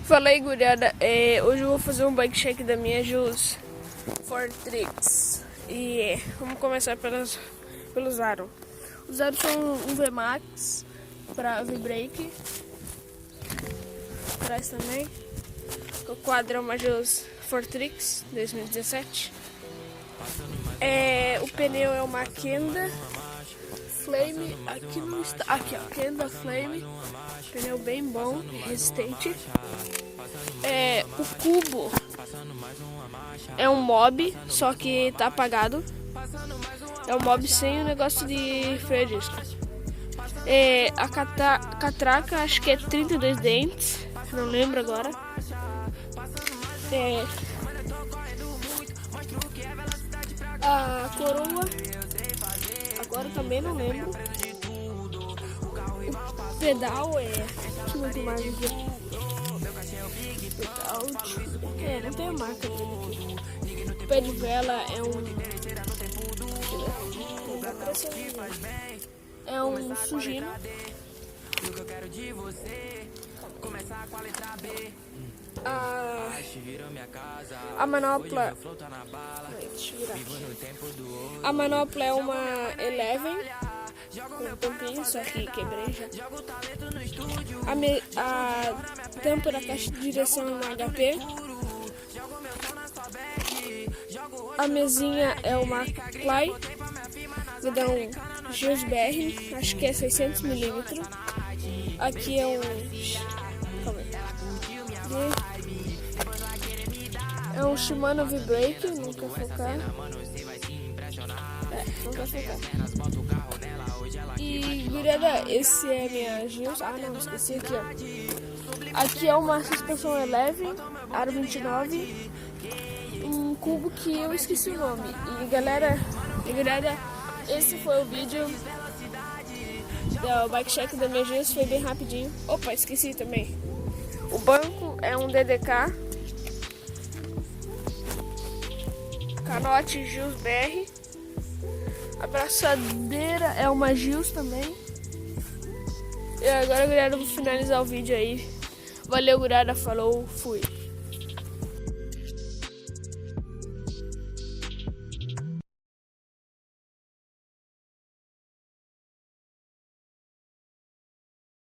Fala aí, gurizada. Hoje eu vou fazer um bike check da minha Jus Fortrix. E vamos começar pelos aros. Os aros são um VMAX para V-Brake. Atrás também. O quadro é uma Jus Fortrix 2017. O pneu é uma Kenda Flame. Aqui não está. Aqui, ó, Kenda Flame. Pneu bem bom, resistente. O cubo é um mob, só que tá apagado. É um mob sem o negócio de freio a disco. A catraca acho que é 32 dentes, não lembro agora. A coroa agora também não lembro. O pedal deixa eu ver mais aqui. Pedal, não tem a marca dele aqui. O pé de vela é um Sugino. A manopla. A manopla é uma Eleven com tampinha, só que quebrei já. A tampa da caixa de direção é uma HP. A mesinha é uma Ply, guidão GSBR, acho que é 600 mm. Aqui é um Shimano V-Brake, nunca focar. Nunca focar. E, gurizada, esse é minha Jus. Não, esqueci aqui, ó. Aqui é uma suspensão Eleven, aro 29. Um cubo que eu esqueci o nome. E, galera, esse foi o vídeo do bike check da minha Jus. Foi bem rapidinho. Opa, esqueci também. O banco é um DDK. Canote Jus BR. A braçadeira é uma Jus também. E agora, galera, eu vou finalizar o vídeo aí. Valeu, gurizada. Falou, fui.